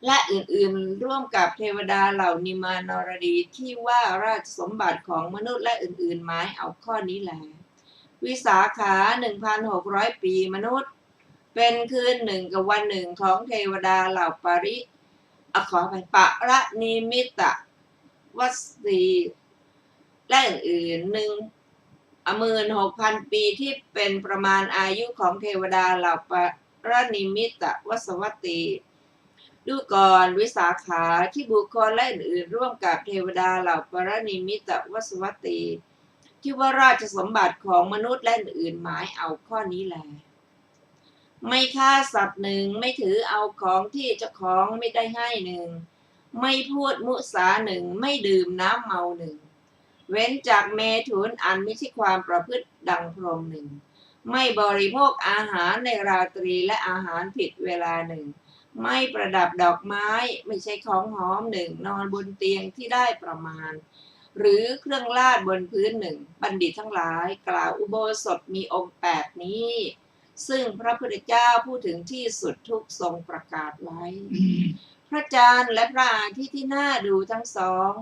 B: และอื่นๆร่วมกับเทวดาเหล่านิมานรดีที่ว่าราชสมบัติของมนุษย์และอื่นๆหมายเอาข้อนี้แหละวิสาขา 1,600 ปีมนุษย์เป็นคืนหนึ่งกับวันหนึ่งของเทวดาเหล่าปริขอไปปะระนิมิตะวัสตีและอื่น16,000 ปีที่เป็นประมาณอายุของเทวดาเหล่าประนิมิตะวัสวัตตีดูก่อนวิสาขาที่บุคคลและอื่นๆร่วมกับเทวดาเหล่าปรนิมิตวสวัตตีที่ว่าราชสมบัติของมนุษย์และอื่นหมายเอาข้อนี้แลไม่ฆ่าสัตว์หนึ่งไม่ถือเอาของที่เจ้าของไม่ได้ให้หนึ่งไม่พูดมุสาหนึ่งไม่ดื่มน้ำเมาหนึ่งเว้นจากเมถุนอันไม่ใช่ความประพฤติดังพรหมหนึ่งไม่บริโภคอาหารในราตรีและอาหารผิดเวลาหนึ่งไม่ประดับดอกไม้ไม่ใช่ของหอมหนึ่งนอนบนเตียงที่ได้ประมาณหรือเครื่องลาดบนพื้นหนึ่งบัณฑิตทั้งหลายกล่าวอุโบสถมีองค์8นี้ซึ่งพระพุทธเจ้าพูดถึงที่สุดทุกทรงประกาศไว้ พระจันทร์และพระอาทิตย์ที่น่าดูทั้งสอง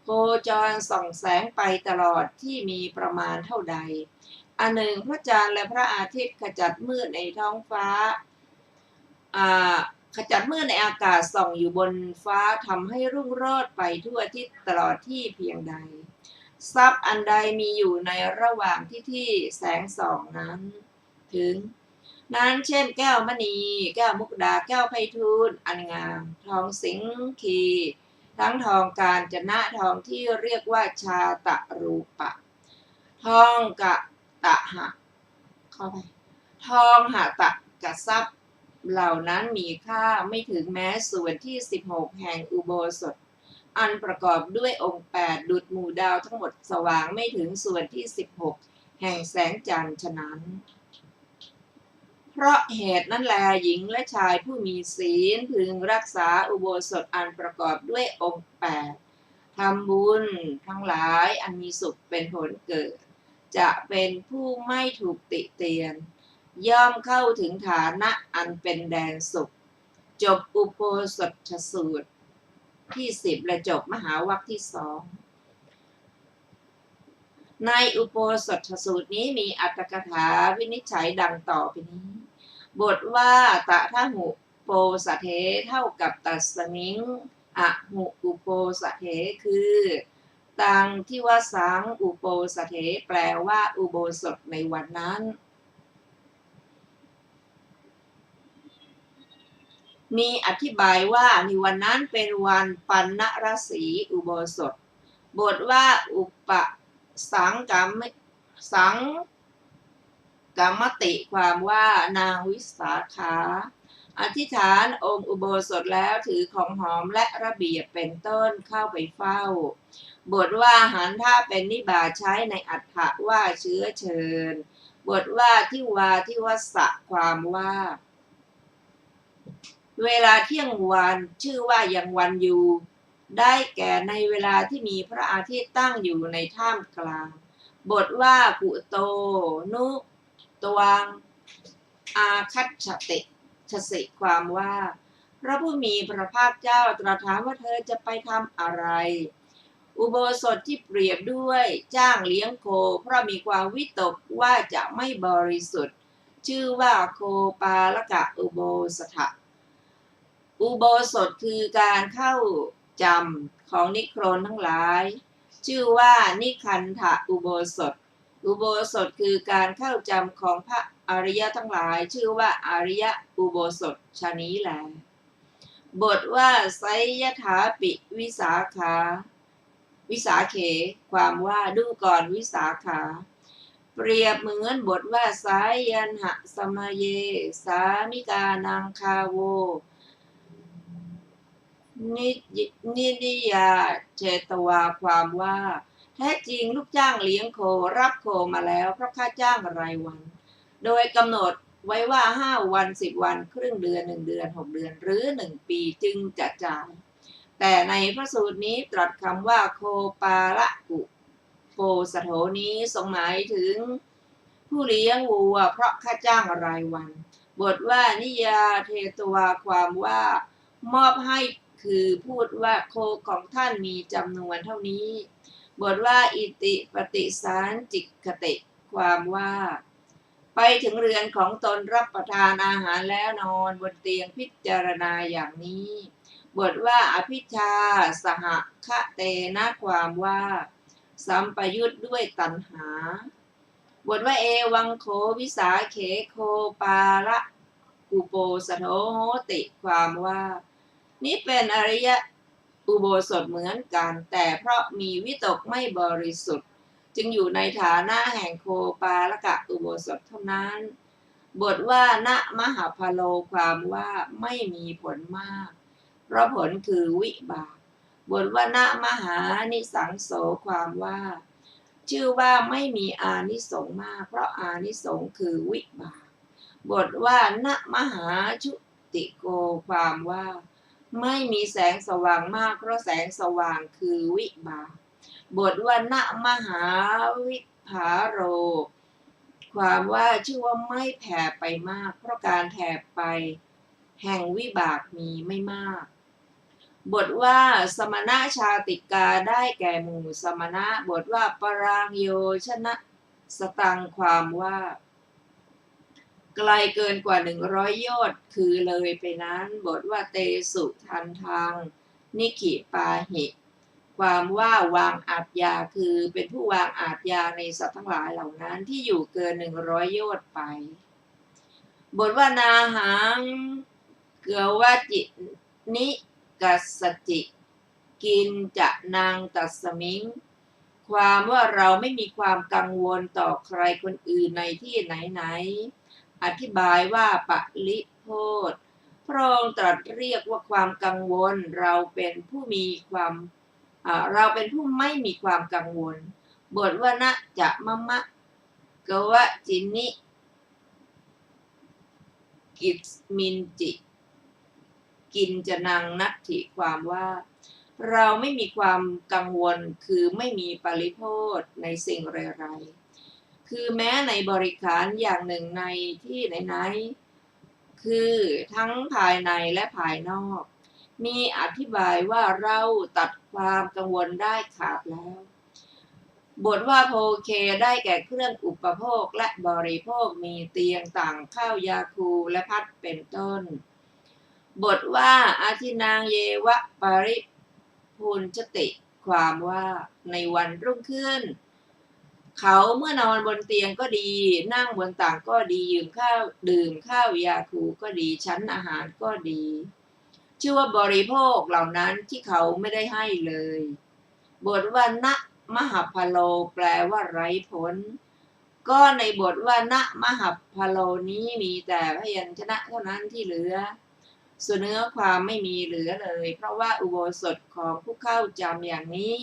B: โคจรส่องแสงไปตลอดที่มีประมาณเท่าใดอันหนึ่งพระจันทร์และพระอาทิตย์ขจัดมืดในท้องฟ้าขจัดมืดในอากาศส่องอยู่บนฟ้าทำให้รุ่งโรจน์ไปทั่วทิศตลอดที่เพียงใดทรัพย์อันใดมีอยู่ในระหว่างที่แสงส่องนั้นถึงนั้นเช่นแก้วมณีแก้วมุกดาแก้วไพฑูรย์อันงามทองสิงคีทั้งทองกาญจนะทองที่เรียกว่าชาตะรูปะทองกะตะหะเข้าไปทองหะตะกะทรัพย์เหล่านั้นมีค่าไม่ถึงแม้ส่วนที่16แห่งอุโบสถอันประกอบด้วยองค์8ดุจหมู่ดาวทั้งหมดสว่างไม่ถึงส่วนที่16แห่งแสงจันทร์ฉะนั้นเพราะเหตุนั้นแลหญิงและชายผู้มีศีลพึงรักษาอุโบสถอันประกอบด้วยองค์8ทำบุญทั้งหลายอันมีสุขเป็นผลเกิดจะเป็นผู้ไม่ถูกติเตียนย่อมเข้าถึงฐานะอันเป็นแดนสุขจบอุโบสถสูตรที่10และจบมหาวรรคที่2ในอุโบสถสูตรนี้มีอรรถกถาวินิจฉัยดังต่อไปนี้บทว่าตะทะหุโปสะเถเท่ากับตัสมิงอะหุอุโปสะเถคือตังที่ว่าสังอุโปสะเถแปลว่าอุโบสถในวันนั้นมีอธิบายว่าในวันนั้นเป็นวันปัณณรสีอุโบสถบทว่าอุปสังกรรมติความว่านางวิสาขาอธิษฐานองค์อุโบสถแล้วถือของหอมและระเบียบเป็นต้นเข้าไปเฝ้าบทว่าหันท่าเป็นนิบาตใช้ในอัฏฐะว่าเชื้อเชิญบทว่าที่วัสสะความว่าเวลาเที่ยงวันชื่อว่ายังวันอยู่ได้แก่ในเวลาที่มีพระอาทิตย์ตั้งอยู่ในท่ามกลางบทว่าปุโตนุตวังอาคัจฉติชสิความว่าพระผู้มีพระภาคเจ้าตรัสถามว่าเธอจะไปทำอะไรอุโบสถที่เปรียบด้วยจ้างเลี้ยงโคเพราะมีความวิตกว่าจะไม่บริสุทธิ์ชื่อว่าโคปาลกะอุโบสถอุโบสถคือการเข้าจำของนิโครนทั้งหลายชื่อว่านิคันธะอุโบสถอุโบสถคือการเข้าจำของพระอริยะทั้งหลายชื่อว่าอริยอุโบสถชนี้แลบทว่าไสยถาปิวิสาเขความว่าดูก่อนวิสาขาเปรียบเหมือนบทว่าสายันหะสมเยสามิกานังคาโวนิยาเจตวาความว่าแท้จริงลูกจ้างเลี้ยงโครับโคมาแล้วเพราะค่าจ้างรายวันโดยกำหนดไว้ว่า5 วัน10 วันครึ่งเดือน1 เดือน6 เดือนหรือ1 ปีจึงจะจ่ายแต่ในพระสูตรนี้ตรัสคำว่าโคปาละกุ โปสโถนี้ทรงหมายถึงผู้เลี้ยงวัวเพราะค่าจ้างรายวัน บทว่านิยาเทตวาความว่ามอบให้คือพูดว่าโคของท่านมีจำนวนเท่านี้ บทว่าอิติปฏิสารจิกขติความว่าไปถึงเรือนของตนรับประทานอาหารแล้วนอนบนเตียงพิจารณาอย่างนี้ บทว่าอภิชาสหคะเตนะความว่าสัมปยุทธ์ด้วยตัณหา บทว่าเอวังโขวิสาเขโคปาระอุโปสโถโหติความว่านี้เป็นอริยอุโบสถเหมือนกันแต่เพราะมีวิตกไม่บริสุทธิ์จึงอยู่ในฐานะแห่งโคปาละกะอุโบสถเท่านั้น บทว่าณมหาพโลความว่าไม่มีผลมากเพราะผลคือวิบาก บทว่าณมหานิสังโสความว่าชื่อว่าไม่มีอานิสงส์มากเพราะอานิสงส์คือวิบาก บทว่าณมหาชุติโกความว่าไม่มีแสงสว่างมากเพราะแสงสว่างคือวิบาก บทว่าณมหาวิภาโรความว่าชื่อว่าไม่แผ่ไปมากเพราะการแผ่ไปแห่งวิบากมีไม่มาก บทว่าสมณะชาติกาได้แก่หมู่สมณะ บทว่าปรางโยชนะสตังความว่าไกลเกินกว่า100 โยชน์คือเลยไปนั้น บทว่าเตสุทันทังนิขิปาหิความว่าวางอาทยาคือเป็นผู้วางอาทยาในสัตว์ทั้งหลายเหล่านั้นที่อยู่เกิน100 โยชน์ไป บทว่านาหังเกวจินิกัสสจิกินจะนางตัสมิงความว่าเราไม่มีความกังวลต่อใครคนอื่นในที่ไหนๆอธิบายว่าปริโภทพระองค์ตรัสเรียกว่าความกังวลเราเป็นผู้ไม่มีความกังวล บทว่านะจะมะมะกวจินิกิสมินจิกินจะนังนัตถิความว่าเราไม่มีความกังวลคือไม่มีปริโภทในสิ่งไรๆคือแม้ในบริขารอย่างหนึ่งในที่ไหนๆคือทั้งภายในและภายนอกมีอธิบายว่าเราตัดความกังวลได้ขาดแล้ว บทว่าโภเคได้แก่เครื่องอุปโภคและบริโภคมีเตียงต่างข้าวยาคูและพัดเป็นต้น บทว่าอาทินางเยวะปริพูนชติความว่าในวันรุ่งขึ้นเขาเมื่อนอนบนเตียงก็ดีนั่งบนต่างก็ดีดื่มข้าวยาคูก็ดีชั้นอาหารก็ดีชื่อว่าบริโภคเหล่านั้นที่เขาไม่ได้ให้เลย บทว่าณมหาพโลแปลว่าไร้ผลก็ในบทว่าณมหาพโลนี้มีแต่พยัญชนะเท่านั้นที่เหลือส่วนเนื้อความไม่มีเหลือเลยเพราะว่าอุโบสถของผู้เข้าจำอย่างนี้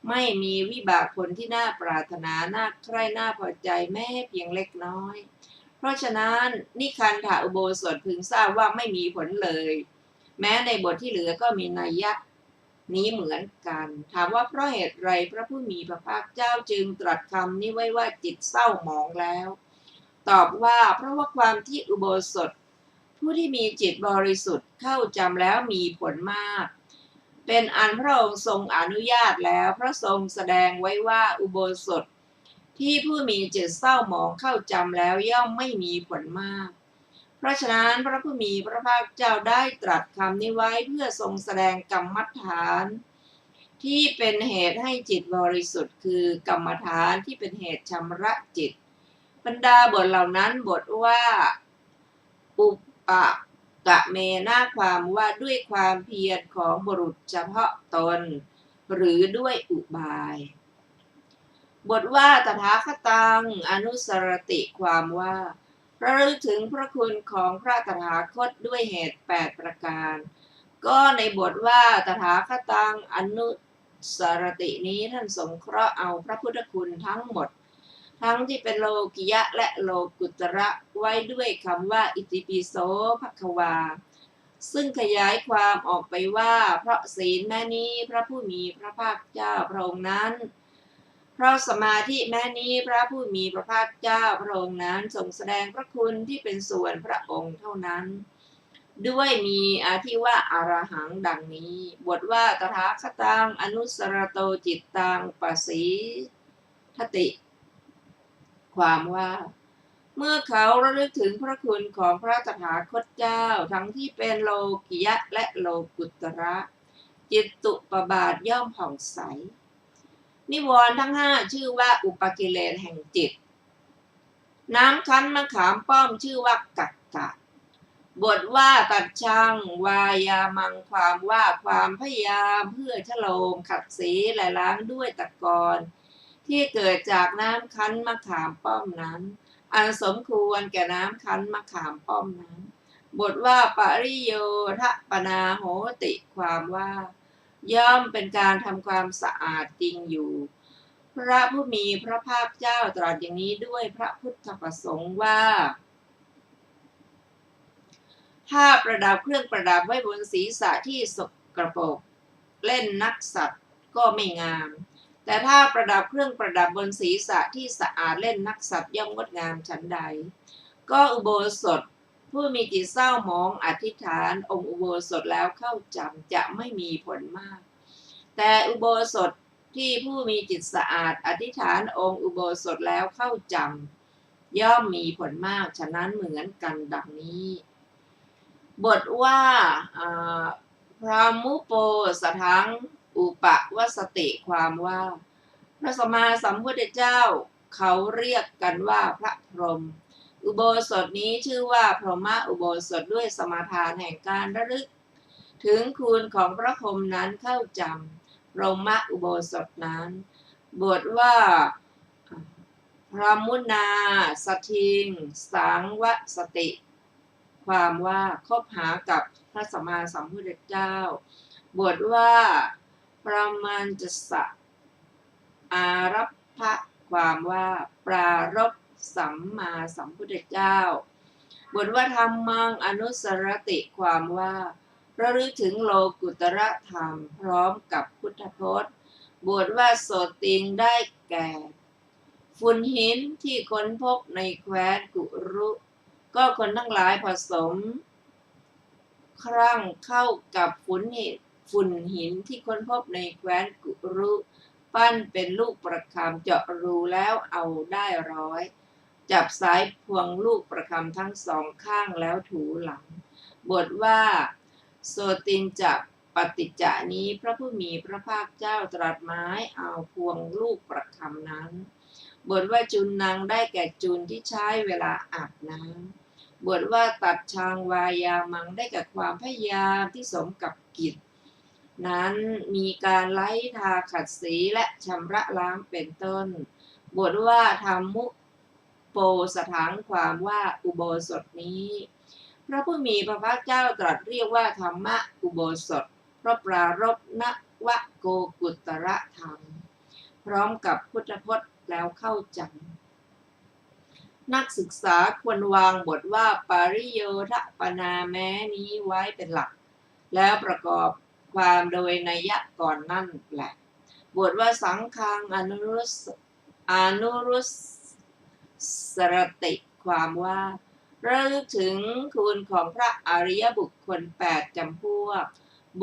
B: ไม่มีวิบากผลที่น่าปรารถนาน่าใคร่น่าพอใจแม้เพียงเล็กน้อยเพราะฉะนั้นนิคันธอุโบสถพึงทราบว่าไม่มีผลเลยแม้ในบทที่เหลือก็มีนัยยะนี้เหมือนกันถามว่าเพราะเหตุไรพระผู้มีพระภาคเจ้าจึงตรัสคำนี้ไว้ว่าจิตเศร้าหมองแล้วตอบว่าเพราะว่าความที่อุโบสถผู้ที่มีจิตบริสุทธิ์เข้าจำแล้วมีผลมากเป็นอันพระองค์ทรงอนุญาตแล้วพระทรงแสดงไว้ว่าอุโบสถที่ผู้มีจิตเศร้าหมองเข้าจำแล้วย่อมไม่มีผลมากเพราะฉะนั้นพระผู้มีพระภาคเจ้าได้ตรัสคำนี้ไว้เพื่อทรงแสดงกรรมฐานที่เป็นเหตุให้จิตบริสุทธิ์คือกรรมฐานที่เป็นเหตุชำระจิตบรรดาบทเหล่านั้นบทว่าอุปกะเมนะความว่าด้วยความเพียรของบุรุษเฉพาะตนหรือด้วยอุบายบทว่าตถาคตังอนุสรติความว่าระลึกถึงพระคุณของพระตถาคตด้วยเหตุ8ประการก็ในบทว่าตถาคตังอนุสรตินี้ท่านสงเคราะห์เอาพระพุทธคุณทั้งหมดทั้งที่เป็นโลกิยะและโลกุตระไว้ด้วยคำว่าอิติปิโสภควาซึ่งขยายความออกไปว่าเพราะศีลแม้นี้พระผู้มีพระภาคเจ้าพระองค์นั้น เพราะสมาธิแม้นี้พระผู้มีพระภาคเจ้าพระองค์นั้นทรงแสดงพระคุณที่เป็นส่วนพระองค์เท่านั้นด้วยมีอาทิว่าอารหังดังนี้บทว่าตถาคตังอนุสรโตจิตตังปสีทติ ความว่าเมื่อเขาระลึกถึงพระคุณของพระตถาคตเจ้าทั้งที่เป็นโลกิยะและโลกุตระจิตตุปบาทย่อมผ่องใสนิวรณ์ทั้งห้าชื่อว่าอุปกิเลสแห่งจิตน้ำคั้นมะขามป้อมชื่อว่ากักกะบทว่าตัดช่างวายามังความว่าความพยายามเพื่อชโลมขัดสีและล้างด้วยตะกอนที่เกิดจากน้ำคั้นมะขามป้อมนั้นอันสมควรแก่น้ำคั้นมะขามป้อมนั้นบทว่าปริโยทปนาโหติความว่าย่อมเป็นการทำความสะอาดจริงอยู่พระผู้มีพระภาคเจ้าตรัสอย่างนี้ด้วยพระพุทธประสงค์ว่าถ้าประดับเครื่องประดับไว้บนศีรษะที่สกปรกเล่นนักสัตว์ก็ไม่งามแต่ถ้าประดับเครื่องประดับบนศีรษะที่สะอาดเล่นนักสัตว์ย่อมงดงามฉันใดก็อุโบสถผู้มีจิตเศร้าหมองอธิษฐานองค์อุโบสถแล้วเข้าจำจะไม่มีผลมากแต่อุโบสถที่ผู้มีจิตสะอาดอธิษฐานองค์อุโบสถแล้วเข้าจำย่อมมีผลมากฉะนั้นเหมือนกันดังนี้บทว่าพระมุโปสถังอุปวสติความว่าพระสัมมาสัมพุทธเจ้าเขาเรียกกันว่าพระพรหมอุโบสถนี้ชื่อว่าพรหมอุโบสถด้วยสมาทานแห่งการระลึกถึงคุณของพระพรหมนั้นเข้าจำพรหมอุโบสถนั้นบทว่าพระมุนาสทิงสังวสติความว่าคบหากับพระสัมมาสัมพุทธเจ้าบทว่าประมาณจะสะอารัพพะความว่าปรารภสัมมาสัมพุทธเจ้าบทว่าธรรมังอนุสรติความว่าระลึกถึงโลกุตระธรรมพร้อมกับพุทธพจน์บทว่าโสติงได้แก่ฝุ่นหินที่ค้นพบในแคว้นกุรุก็คนทั้งหลายผสมครั่งเข้ากับฝุ่นหินที่ค้นพบในแคว้นกุรุปั้นเป็นลูกประคำเจาะรูแล้วเอาได้ร้อยจับสายพวงลูกประคำทั้งสองข้างแล้วถูหลังบทว่าโสตินจะปฏิจจานี้พระผู้มีพระภาคเจ้าตรัสไม้เอาพวงลูกประคำนั้นบทว่าจุนนางได้แก่จุนที่ใช้เวลาอาบน้ำบทว่าตัดชางวายามังได้แก่ความพยายามที่สมกับกิจนั้นมีการไล่ทาขัดสีและชำระล้างเป็นต้นบทว่าธรรมุโปสถังความว่าอุโบสถนี้พระผู้มีพระภาคเจ้าตรัสเรียกว่าธรรมะอุโบสถเพราะปรารภนวโกกุตระธรรมพร้อมกับพุทธพจน์แล้วเข้าจำนักศึกษาควรวางบทว่าปริโยทปนาแม้นี้ไว้เป็นหลักแล้วประกอบความโดยนัยยะก่อนนั่นแหละบทว่าสังฆังอนุรุสรติความว่าระลึกถึงคุณของพระอริยบุคคล8จำพวก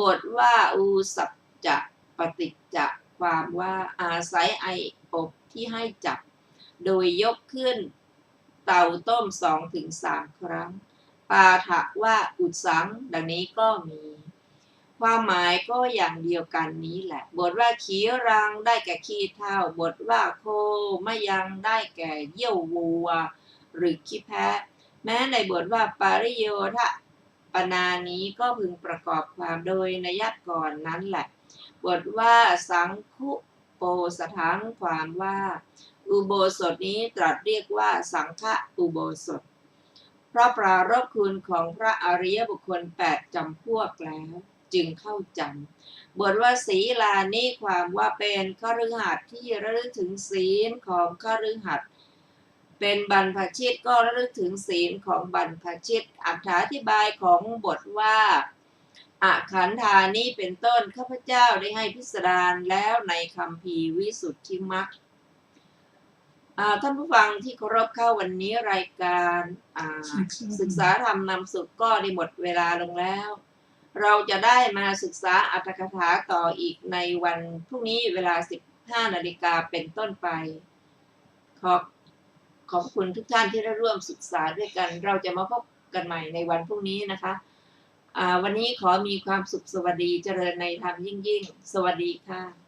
B: บทว่าอุสัจจะปฏิจจะความว่าอาศัยไออบที่ให้จับโดยยกขึ้นเตาต้ม 2-3 ครั้งปาฐะว่าอุดสังดังนี้ก็มีความหมายก็อย่างเดียวกันนี้แหละบทว่าขีรังได้แก่ขี้เถ้าบทว่าโคมะยังได้แก่เยี่ยววัวหรือขี้แพะแม้ในบทว่าปริโยทปนานี้ก็พึงประกอบความโดยนัยก่อนนั้นแหละบทว่าสังคุโปสถังความว่าอุโบสถนี้ตรัสเรียกว่าสังฆอุโบสถเพราะปรารภคุณของพระอริยบุคคล8จำพวกแล้วจึงเข้าจำบทว่าศีลานี้ความว่าเป็นคฤหัสถ์ที่ระลึกถึงศีลของคฤหัสถ์เป็นบรรพชิตก็ระลึกถึงศีลของบรรพชิตอธิบายของบทว่าอขันธานี้เป็นต้นข้าพเจ้าได้ให้พิสดารแล้วในคัมภีร์วิสุทธิมรรค ท่านผู้ฟังที่เคารพเข้าวันนี้รายการศึกษาธรรมนำสุขก็ได้หมดเวลาลงแล้ว เราจะได้มาศึกษาอรรถกถาต่ออีกในวันพรุ่งนี้เวลา 15 นาฬิกาเป็นต้นไปขอบคุณทุกท่านที่ได้ร่วมศึกษาด้วยกันเราจะมาพบกันใหม่ในวันพรุ่งนี้นะคะวันนี้ขอมีความสุขสวัสดีเจริญในธรรมยิ่งๆสวัสดีค่ะ